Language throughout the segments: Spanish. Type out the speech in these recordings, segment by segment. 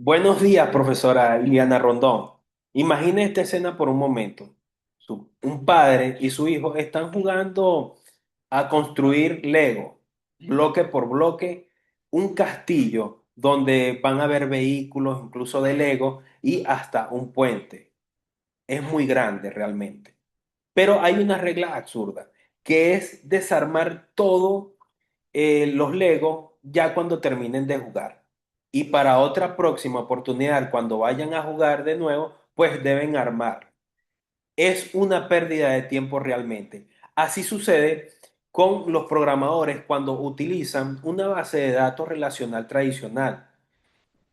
Buenos días, profesora Iliana Rondón. Imagine esta escena por un momento. Un padre y su hijo están jugando a construir Lego, bloque por bloque, un castillo donde van a haber vehículos, incluso de Lego, y hasta un puente. Es muy grande realmente. Pero hay una regla absurda, que es desarmar todo los Legos ya cuando terminen de jugar. Y para otra próxima oportunidad, cuando vayan a jugar de nuevo, pues deben armar. Es una pérdida de tiempo realmente. Así sucede con los programadores cuando utilizan una base de datos relacional tradicional,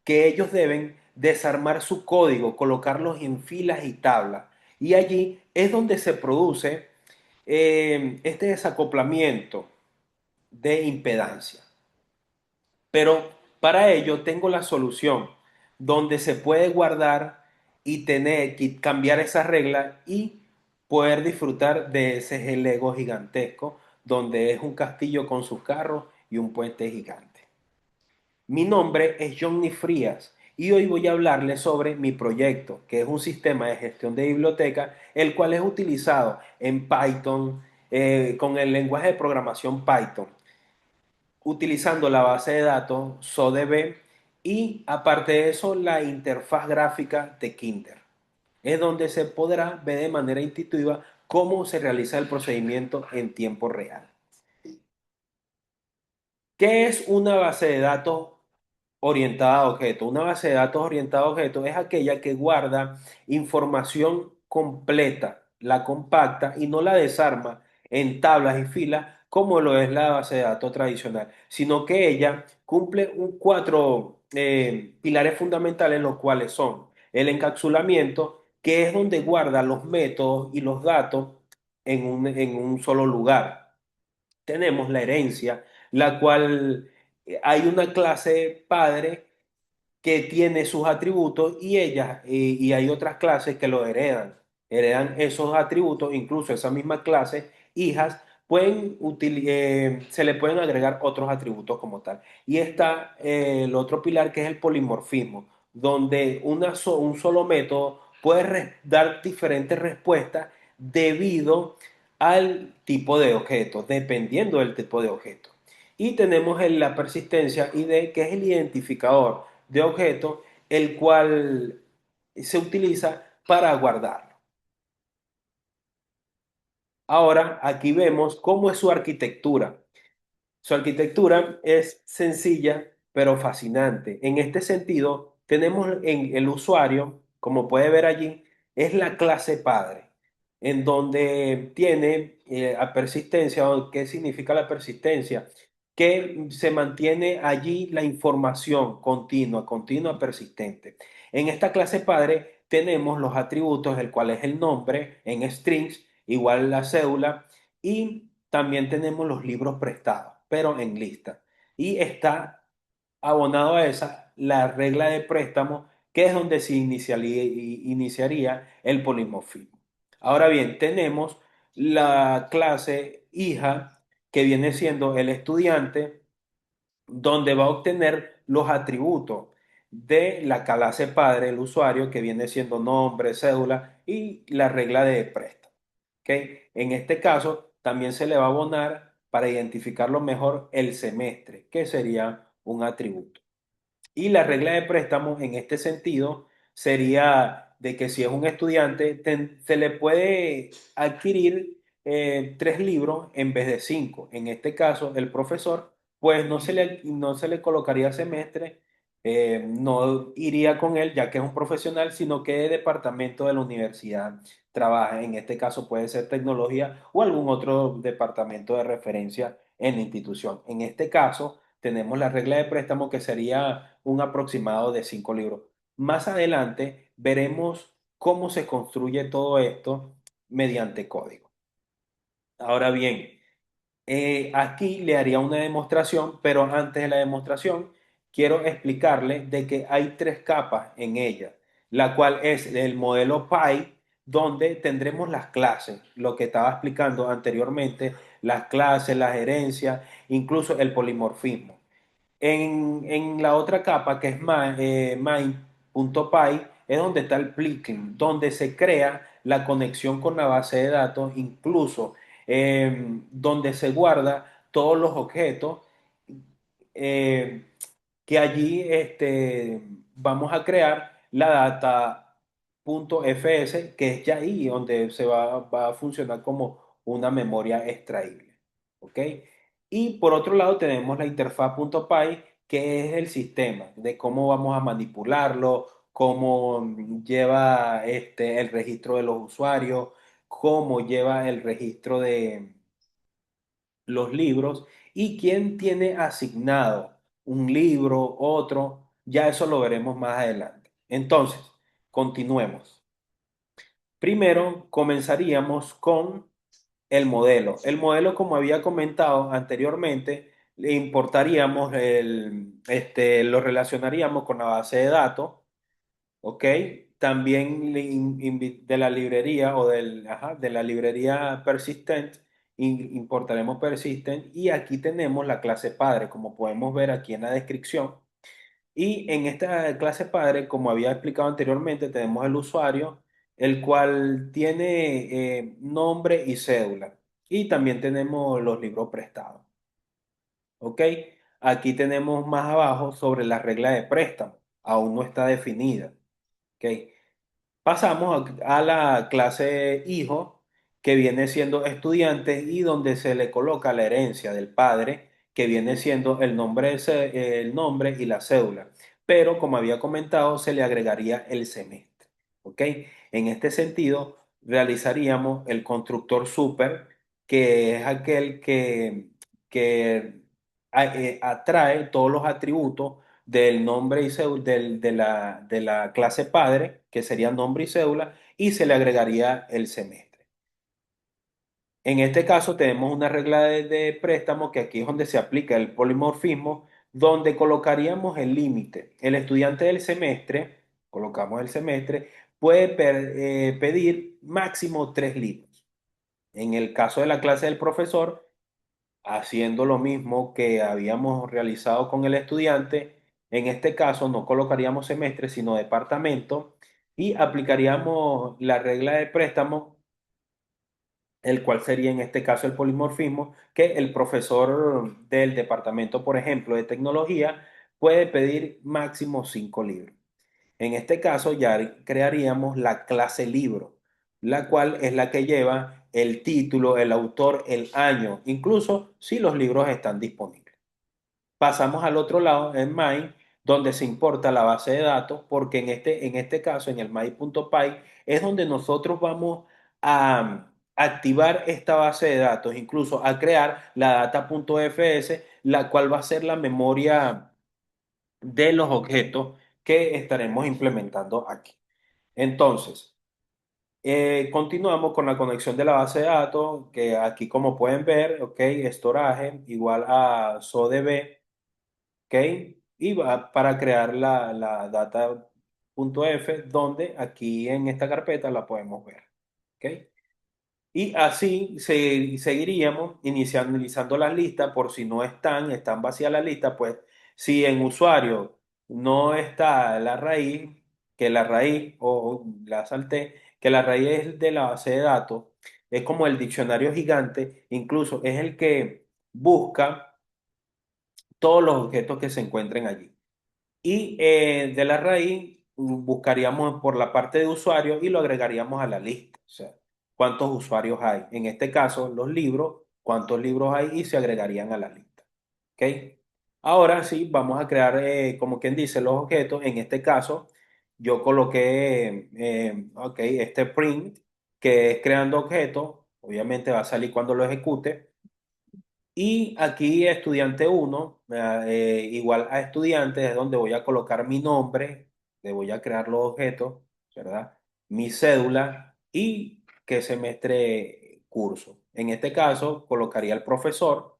que ellos deben desarmar su código, colocarlos en filas y tablas. Y allí es donde se produce este desacoplamiento de impedancia. Pero para ello tengo la solución donde se puede guardar y cambiar esa regla y poder disfrutar de ese Lego gigantesco donde es un castillo con sus carros y un puente gigante. Mi nombre es Johnny Frías y hoy voy a hablarles sobre mi proyecto, que es un sistema de gestión de biblioteca, el cual es utilizado en Python, con el lenguaje de programación Python, utilizando la base de datos SODB y aparte de eso la interfaz gráfica de Kinder. Es donde se podrá ver de manera intuitiva cómo se realiza el procedimiento en tiempo real. ¿Qué es una base de datos orientada a objetos? Una base de datos orientada a objetos es aquella que guarda información completa, la compacta y no la desarma en tablas y filas como lo es la base de datos tradicional, sino que ella cumple cuatro pilares fundamentales, los cuales son el encapsulamiento, que es donde guarda los métodos y los datos en un solo lugar. Tenemos la herencia, la cual hay una clase padre que tiene sus atributos y hay otras clases que lo heredan esos atributos, incluso esa misma clase, hijas, se le pueden agregar otros atributos como tal. Y está el otro pilar que es el polimorfismo, donde un solo método puede dar diferentes respuestas debido al tipo de objeto, dependiendo del tipo de objeto. Y tenemos la persistencia ID, que es el identificador de objeto, el cual se utiliza para guardarlo. Ahora, aquí vemos cómo es su arquitectura. Su arquitectura es sencilla, pero fascinante. En este sentido, tenemos en el usuario, como puede ver allí, es la clase padre, en donde tiene a persistencia, o ¿qué significa la persistencia? Que se mantiene allí la información continua, continua, persistente. En esta clase padre tenemos los atributos, el cual es el nombre en strings, igual la cédula, y también tenemos los libros prestados, pero en lista. Y está abonado a esa la regla de préstamo, que es donde se iniciaría el polimorfismo. Ahora bien, tenemos la clase hija, que viene siendo el estudiante, donde va a obtener los atributos de la clase padre, el usuario, que viene siendo nombre, cédula y la regla de préstamo. ¿Ok? En este caso, también se le va a abonar para identificarlo mejor el semestre, que sería un atributo. Y la regla de préstamo en este sentido sería de que si es un estudiante, se le puede adquirir 3 libros en vez de 5. En este caso, el profesor, pues no se le colocaría semestre, no iría con él ya que es un profesional, sino que el departamento de la universidad trabaja. En este caso puede ser tecnología o algún otro departamento de referencia en la institución. En este caso tenemos la regla de préstamo, que sería un aproximado de 5 libros. Más adelante veremos cómo se construye todo esto mediante código. Ahora bien, aquí le haría una demostración, pero antes de la demostración quiero explicarle de que hay 3 capas en ella, la cual es el modelo Pi, donde tendremos las clases, lo que estaba explicando anteriormente, las clases, las herencias, incluso el polimorfismo. En la otra capa, que es main.py, es donde está el plugin, donde se crea la conexión con la base de datos, incluso donde se guarda todos los objetos eh, que allí vamos a crear la data.fs, que es ya ahí donde va a funcionar como una memoria extraíble. ¿Ok? Y por otro lado tenemos la interfaz.py, que es el sistema de cómo vamos a manipularlo, cómo lleva el registro de los usuarios, cómo lleva el registro de los libros y quién tiene asignado un libro, otro, ya eso lo veremos más adelante. Entonces, continuemos. Primero, comenzaríamos con el modelo. El modelo, como había comentado anteriormente, le importaríamos lo relacionaríamos con la base de datos. ¿Ok? También de la librería o de la librería Persistent, importaremos Persistent y aquí tenemos la clase padre, como podemos ver aquí en la descripción. Y en esta clase padre, como había explicado anteriormente, tenemos el usuario, el cual tiene nombre y cédula. Y también tenemos los libros prestados. ¿Ok? Aquí tenemos más abajo sobre la regla de préstamo. Aún no está definida. ¿Ok? Pasamos a la clase hijo, que viene siendo estudiante y donde se le coloca la herencia del padre, que viene siendo el nombre, el nombre y la cédula. Pero como había comentado, se le agregaría el semestre. ¿Ok? En este sentido, realizaríamos el constructor super, que es aquel que atrae todos los atributos del nombre y cédula, de la clase padre, que sería nombre y cédula, y se le agregaría el semestre. En este caso tenemos una regla de préstamo que aquí es donde se aplica el polimorfismo, donde colocaríamos el límite. El estudiante del semestre, colocamos el semestre, puede pedir máximo 3 libros. En el caso de la clase del profesor, haciendo lo mismo que habíamos realizado con el estudiante. En este caso no colocaríamos semestre, sino departamento y aplicaríamos la regla de préstamo, el cual sería en este caso el polimorfismo, que el profesor del departamento, por ejemplo, de tecnología, puede pedir máximo 5 libros. En este caso ya crearíamos la clase libro, la cual es la que lleva el título, el autor, el año, incluso si los libros están disponibles. Pasamos al otro lado, en My, donde se importa la base de datos, porque en este caso, en el my.py, es donde nosotros vamos a activar esta base de datos, incluso a crear la data.fs, la cual va a ser la memoria de los objetos que estaremos implementando aquí. Entonces, continuamos con la conexión de la base de datos, que aquí como pueden ver, ok, storage igual a SODB, ok, y va para crear la data.f, donde aquí en esta carpeta la podemos ver, ok. Y así seguiríamos inicializando las listas por si no están vacías las listas, pues si en usuario no está la raíz, que la raíz, o la salté, que la raíz es de la base de datos, es como el diccionario gigante, incluso es el que busca todos los objetos que se encuentren allí. Y de la raíz buscaríamos por la parte de usuario y lo agregaríamos a la lista. O sea, cuántos usuarios hay. En este caso, los libros, cuántos libros hay y se agregarían a la lista. ¿Ok? Ahora sí, vamos a crear, como quien dice, los objetos. En este caso, yo coloqué, ok, este print, que es creando objetos. Obviamente va a salir cuando lo ejecute. Y aquí estudiante uno igual a estudiante, es donde voy a colocar mi nombre, le voy a crear los objetos, ¿verdad? Mi cédula y qué semestre curso. En este caso, colocaría el profesor,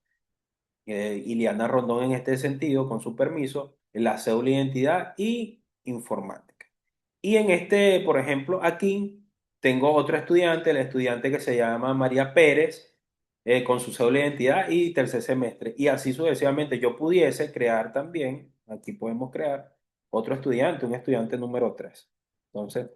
Iliana Rondón en este sentido, con su permiso, la cédula de identidad y informática. Y en este, por ejemplo, aquí tengo otro estudiante, el estudiante que se llama María Pérez, con su cédula de identidad y tercer semestre. Y así sucesivamente yo pudiese crear también, aquí podemos crear otro estudiante, un estudiante número 3. Entonces,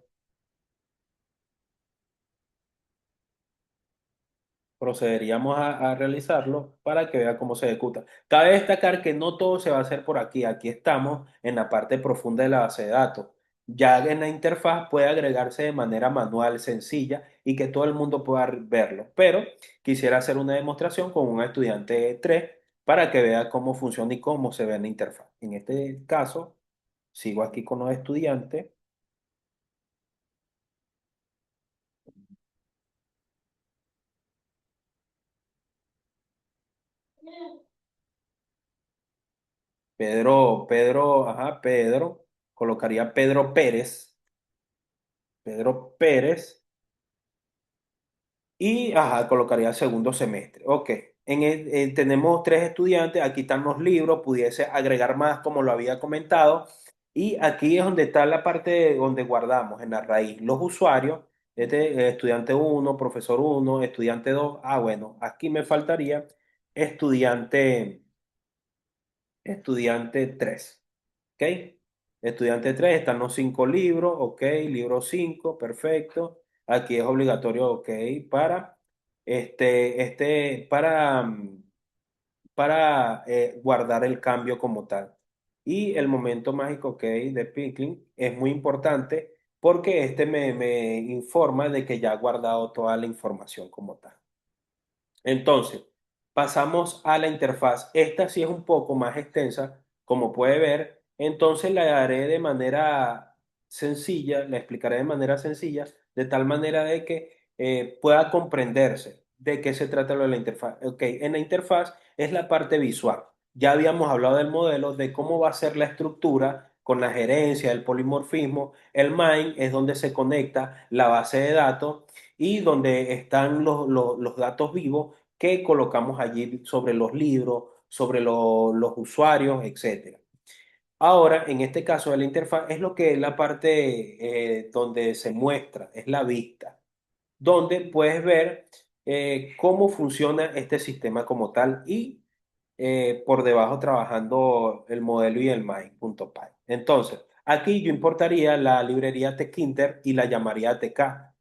procederíamos a realizarlo para que vea cómo se ejecuta. Cabe destacar que no todo se va a hacer por aquí. Aquí estamos en la parte profunda de la base de datos. Ya en la interfaz puede agregarse de manera manual, sencilla y que todo el mundo pueda verlo. Pero quisiera hacer una demostración con un estudiante 3 para que vea cómo funciona y cómo se ve en la interfaz. En este caso, sigo aquí con los estudiantes. Pedro, colocaría Pedro Pérez. Y, colocaría segundo semestre. Ok. Tenemos 3 estudiantes, aquí están los libros, pudiese agregar más como lo había comentado. Y aquí es donde está la parte donde guardamos, en la raíz, los usuarios, estudiante uno, profesor uno, estudiante 2. Bueno, aquí me faltaría estudiante, estudiante 3. ¿Ok? Estudiante 3 están los 5 libros, ok, libro 5 perfecto. Aquí es obligatorio, ok, para, para guardar el cambio como tal. Y el momento mágico, ok, de Pickling es muy importante porque me informa de que ya ha guardado toda la información como tal. Entonces, pasamos a la interfaz. Esta sí es un poco más extensa, como puede ver. Entonces la haré de manera sencilla, la explicaré de manera sencilla, de tal manera de que pueda comprenderse de qué se trata lo de la interfaz. Ok, en la interfaz es la parte visual. Ya habíamos hablado del modelo, de cómo va a ser la estructura con la gerencia, el polimorfismo. El MIND es donde se conecta la base de datos y donde están los datos vivos que colocamos allí sobre los libros, sobre los usuarios, etcétera. Ahora, en este caso de la interfaz, es lo que es la parte donde se muestra, es la vista, donde puedes ver cómo funciona este sistema como tal y por debajo trabajando el modelo y el my.py. Entonces, aquí yo importaría la librería Tkinder y la llamaría TK.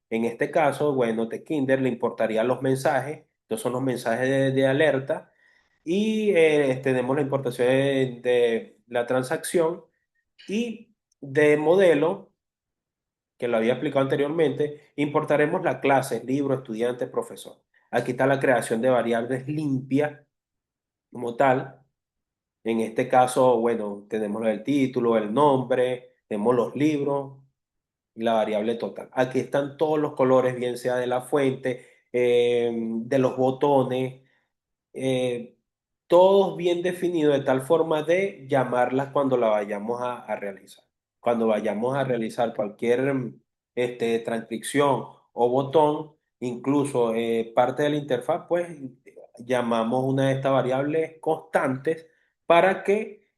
En este caso, bueno, Tkinder le importaría los mensajes, estos son los mensajes de alerta, y tenemos la importación de la transacción y de modelo, que lo había explicado anteriormente, importaremos la clase, libro, estudiante, profesor. Aquí está la creación de variables limpias como tal. En este caso, bueno, tenemos el título, el nombre, tenemos los libros y la variable total. Aquí están todos los colores, bien sea de la fuente, de los botones, eh, todos bien definidos de tal forma de llamarlas cuando la vayamos a realizar. Cuando vayamos a realizar cualquier transcripción o botón, incluso parte de la interfaz, pues llamamos una de estas variables constantes para que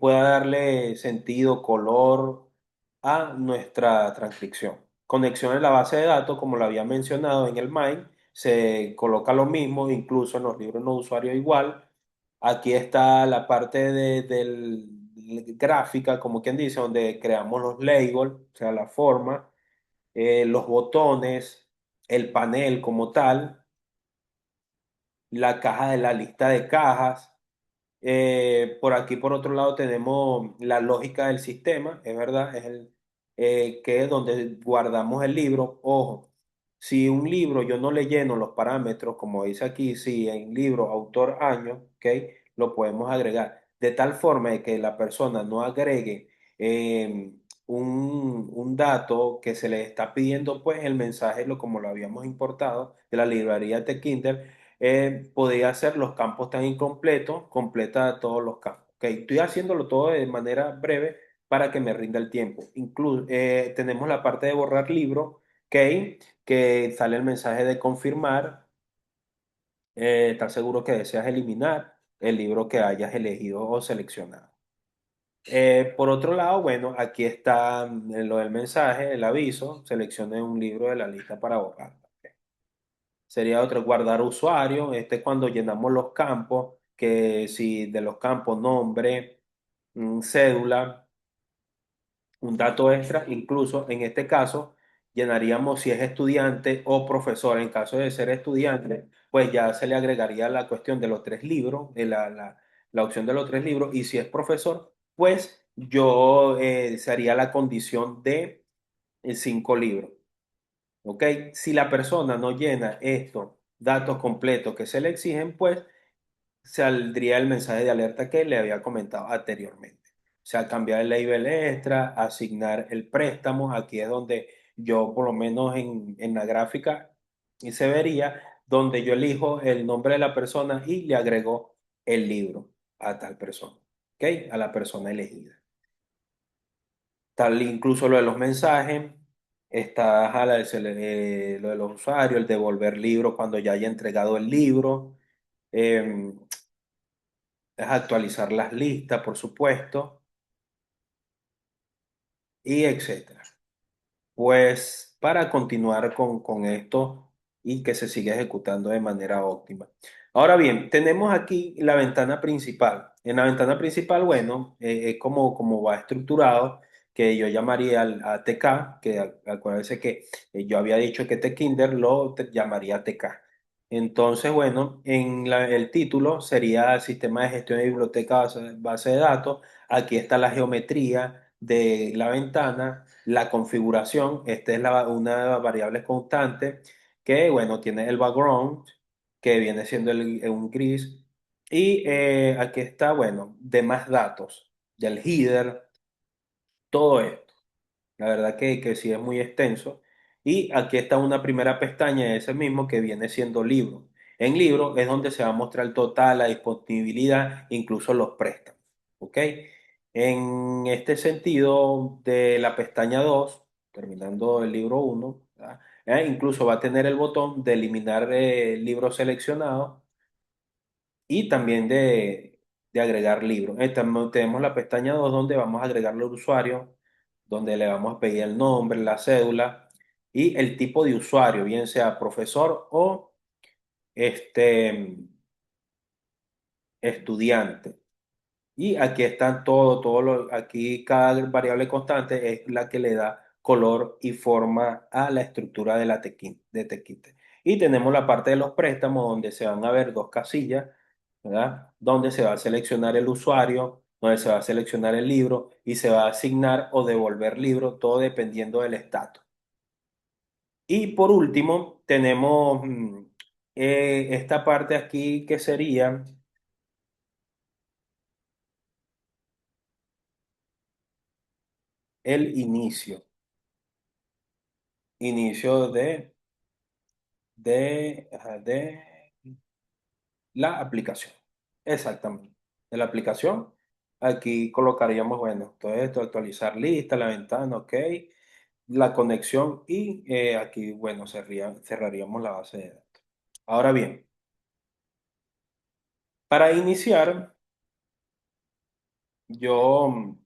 pueda darle sentido, color a nuestra transcripción. Conexión en la base de datos, como lo había mencionado en el MIND, se coloca lo mismo, incluso en los libros no usuario igual. Aquí está la parte del gráfica, como quien dice, donde creamos los labels, o sea, la forma, los botones, el panel como tal, la caja de la lista de cajas. Por aquí, por otro lado, tenemos la lógica del sistema, es verdad, que es donde guardamos el libro. Ojo, si un libro yo no le lleno los parámetros, como dice aquí, si en libro, autor, año, ¿ok? Lo podemos agregar de tal forma de que la persona no agregue un dato que se le está pidiendo, pues el mensaje, como lo habíamos importado de la librería de Kindle, podía hacer los campos tan incompletos, completa todos los campos. Okay, estoy haciéndolo todo de manera breve para que me rinda el tiempo. Incluso tenemos la parte de borrar libro, okay, que sale el mensaje de confirmar, estar seguro que deseas eliminar el libro que hayas elegido o seleccionado. Por otro lado, bueno, aquí está lo del mensaje, el aviso, seleccione un libro de la lista para borrar. sería otro, guardar usuario. Este es cuando llenamos los campos, que si de los campos nombre, cédula, un dato extra, incluso en este caso llenaríamos si es estudiante o profesor. En caso de ser estudiante, pues ya se le agregaría la cuestión de los tres libros, la opción de los tres libros, y si es profesor, pues yo sería la condición de cinco libros. ¿Ok? Si la persona no llena estos datos completos que se le exigen, pues saldría el mensaje de alerta que le había comentado anteriormente. O sea, cambiar el label extra, asignar el préstamo. Aquí es donde yo, por lo menos en la gráfica, y se vería donde yo elijo el nombre de la persona y le agrego el libro a tal persona. ¿Ok? A la persona elegida. Tal incluso lo de los mensajes, está lo de los usuarios, el devolver libro cuando ya haya entregado el libro, eh, es actualizar las listas, por supuesto, y etcétera. Pues para continuar con esto y que se siga ejecutando de manera óptima. Ahora bien, tenemos aquí la ventana principal. En la ventana principal, bueno, es como va estructurado, que yo llamaría a TK, que acuérdense que yo había dicho que Tkinder llamaría TK. Entonces, bueno, el título sería Sistema de Gestión de Biblioteca base de datos. Aquí está la geometría de la ventana, la configuración. Esta es una variable constante que, bueno, tiene el background, que viene siendo un gris. Y aquí está, bueno, demás datos del header, todo esto. La verdad que sí es muy extenso. Y aquí está una primera pestaña de ese mismo que viene siendo libro. En libro es donde se va a mostrar el total, la disponibilidad, incluso los préstamos. ¿Ok? En este sentido de la pestaña 2 terminando el libro 1, ¿verdad? Incluso va a tener el botón de eliminar libros seleccionados y también de agregar libros. Tenemos la pestaña 2 donde vamos a agregarle al usuario, donde le vamos a pedir el nombre, la cédula y el tipo de usuario, bien sea profesor o este, estudiante. Y aquí están aquí cada variable constante es la que le da color y forma a la estructura de de Tequite. Y tenemos la parte de los préstamos donde se van a ver dos casillas, ¿verdad? Donde se va a seleccionar el usuario, donde se va a seleccionar el libro y se va a asignar o devolver libro, todo dependiendo del estatus. Y por último, tenemos esta parte aquí que sería el inicio de la aplicación. Exactamente. De la aplicación, aquí colocaríamos, bueno, todo esto, actualizar lista, la ventana, ok, la conexión y aquí, bueno, cerraríamos la base de datos. Ahora bien, para iniciar, yo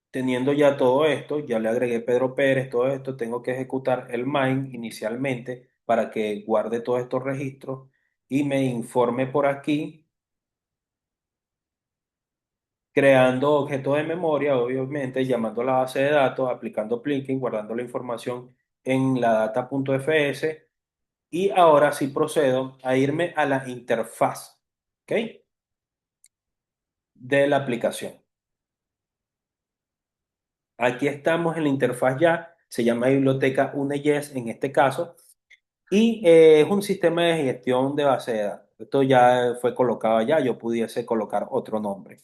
teniendo ya todo esto, ya le agregué Pedro Pérez, todo esto, tengo que ejecutar el main inicialmente para que guarde todos estos registros y me informe por aquí creando objetos de memoria, obviamente, llamando a la base de datos, aplicando plinking, guardando la información en la data.fs y ahora sí procedo a irme a la interfaz, ¿ok? De la aplicación. Aquí estamos en la interfaz ya, se llama biblioteca UNEYES en este caso, y es un sistema de gestión de base de datos. Esto ya fue colocado allá, yo pudiese colocar otro nombre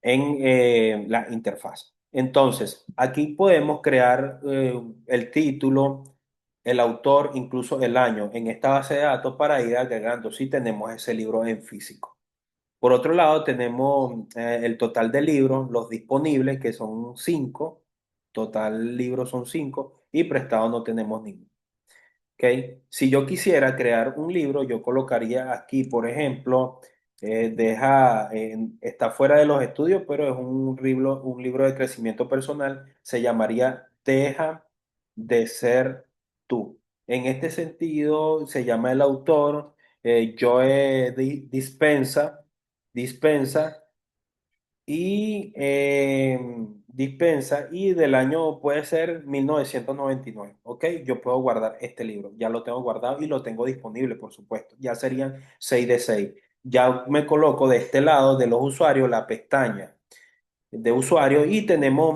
en la interfaz. Entonces, aquí podemos crear el título, el autor, incluso el año en esta base de datos para ir agregando si tenemos ese libro en físico. Por otro lado, tenemos el total de libros, los disponibles, que son 5. Total libros son 5 y prestado no tenemos ninguno. ¿Ok? Si yo quisiera crear un libro, yo colocaría aquí, por ejemplo, está fuera de los estudios, pero es un libro de crecimiento personal. Se llamaría Deja de ser. tú. En este sentido, se llama el autor Joe Dispensa y del año puede ser 1999, ¿ok? Yo puedo guardar este libro, ya lo tengo guardado y lo tengo disponible, por supuesto. Ya serían 6 de 6. Ya me coloco de este lado de los usuarios la pestaña de usuario y tenemos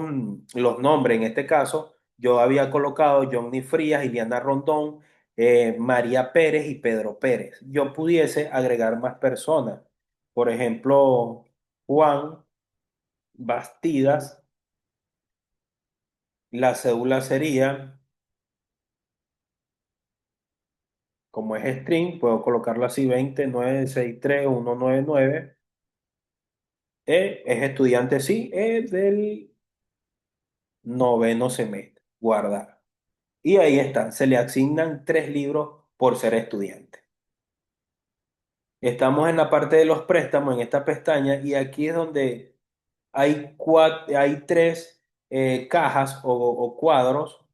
los nombres. En este caso, yo había colocado Johnny Frías, Iliana Rondón, María Pérez y Pedro Pérez. Yo pudiese agregar más personas. Por ejemplo, Juan Bastidas, la cédula sería, como es string, puedo colocarlo así, 20963 199. Es estudiante, sí, es del noveno semestre. Guardar. Y ahí está, se le asignan 3 libros por ser estudiante. Estamos en la parte de los préstamos, en esta pestaña, y aquí es donde hay 3 cajas o cuadros,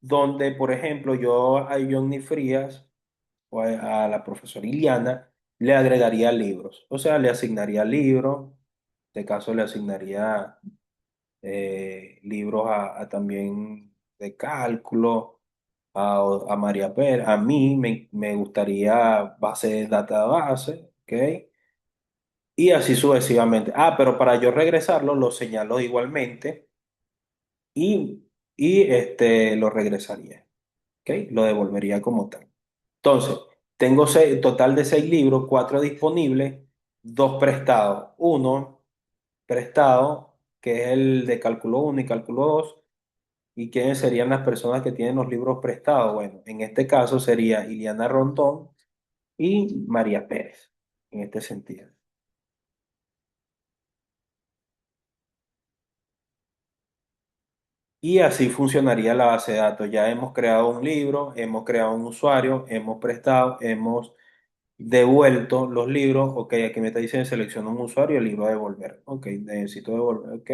donde, por ejemplo, yo a Johnny Frías o a la profesora Iliana le agregaría libros. O sea, le asignaría libros, en este caso le asignaría libros a también de cálculo, a María Pérez. A mí me gustaría base de database, ¿ok? Y así sucesivamente. Pero para yo regresarlo, lo señalo igualmente y, y lo regresaría, ¿ok? Lo devolvería como tal. Entonces, tengo total de 6 libros, 4 disponibles, 2 prestados. Uno prestado, que es el de cálculo 1 y cálculo 2. ¿Y quiénes serían las personas que tienen los libros prestados? Bueno, en este caso sería Iliana Rondón y María Pérez, en este sentido. Y así funcionaría la base de datos. Ya hemos creado un libro, hemos creado un usuario, hemos prestado, hemos devuelto los libros. Ok, aquí me está diciendo selecciona un usuario, el libro a devolver. Ok, necesito devolver, ok.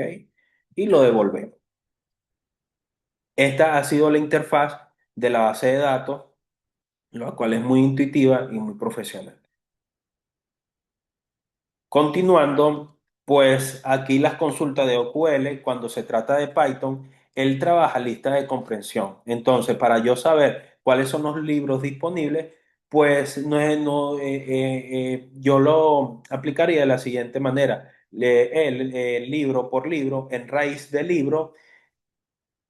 Y lo devolvemos. Esta ha sido la interfaz de la base de datos, la cual es muy intuitiva y muy profesional. Continuando, pues aquí las consultas de OQL, cuando se trata de Python, él trabaja lista de comprensión. Entonces, para yo saber cuáles son los libros disponibles, pues yo lo aplicaría de la siguiente manera. El libro por libro, en raíz del libro,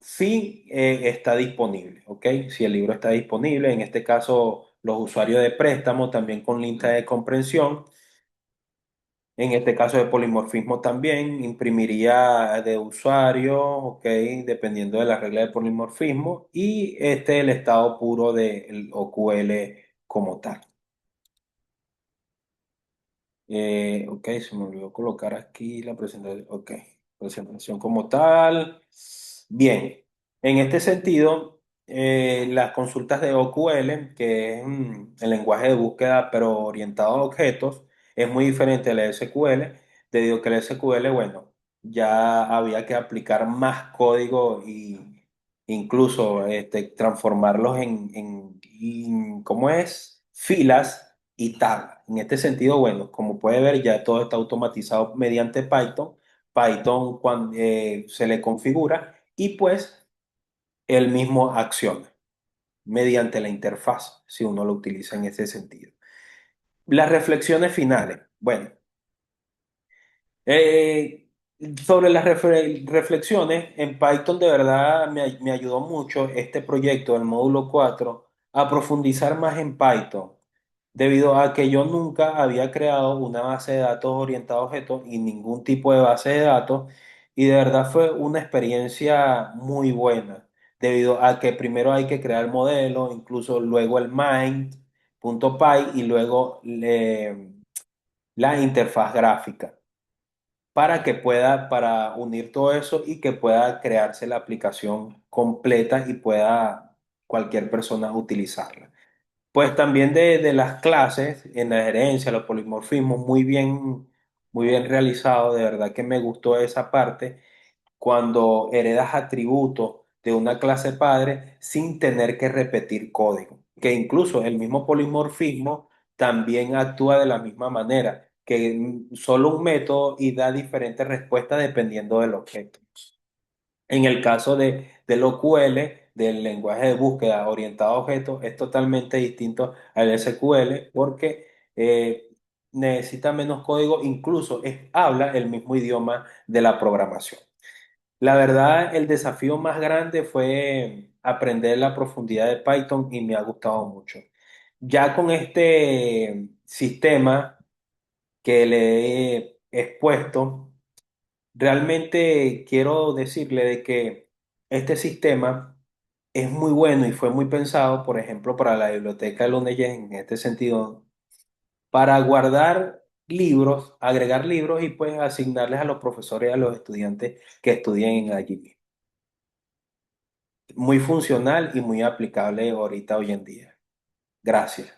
si está disponible, ¿ok? Si el libro está disponible, en este caso los usuarios de préstamo también con lista de comprensión. En este caso de polimorfismo también imprimiría de usuario, ok, dependiendo de la regla de polimorfismo, y este el estado puro del OQL como tal. Ok, se me olvidó colocar aquí la presentación. Ok, presentación como tal. Bien, en este sentido, las consultas de OQL, que es el lenguaje de búsqueda pero orientado a objetos, es muy diferente a la SQL, debido a que la SQL, bueno, ya había que aplicar más código y incluso transformarlos ¿cómo es? Filas y tablas. En este sentido, bueno, como puede ver, ya todo está automatizado mediante Python. Python cuando, se le configura y pues él mismo acciona mediante la interfaz, si uno lo utiliza en ese sentido. Las reflexiones finales. Bueno, eh, sobre las reflexiones, en Python de verdad me ayudó mucho este proyecto del módulo 4 a profundizar más en Python, debido a que yo nunca había creado una base de datos orientada a objetos y ningún tipo de base de datos, y de verdad fue una experiencia muy buena, debido a que primero hay que crear el modelo, incluso luego el mind.py y luego la interfaz gráfica para unir todo eso y que pueda crearse la aplicación completa y pueda cualquier persona utilizarla. Pues también de las clases, en la gerencia, los polimorfismos, muy bien realizado, de verdad que me gustó esa parte cuando heredas atributos, de una clase padre sin tener que repetir código. Que incluso el mismo polimorfismo también actúa de la misma manera, que solo un método y da diferentes respuestas dependiendo del objeto. En el caso del OQL, del lenguaje de búsqueda orientado a objetos, es totalmente distinto al SQL porque necesita menos código, incluso habla el mismo idioma de la programación. La verdad, el desafío más grande fue aprender la profundidad de Python y me ha gustado mucho. Ya con este sistema que le he expuesto, realmente quiero decirle de que este sistema es muy bueno y fue muy pensado, por ejemplo, para la biblioteca de LUNEYES en este sentido, para guardar libros, agregar libros y pues asignarles a los profesores y a los estudiantes que estudien allí mismo. Muy funcional y muy aplicable ahorita hoy en día. Gracias.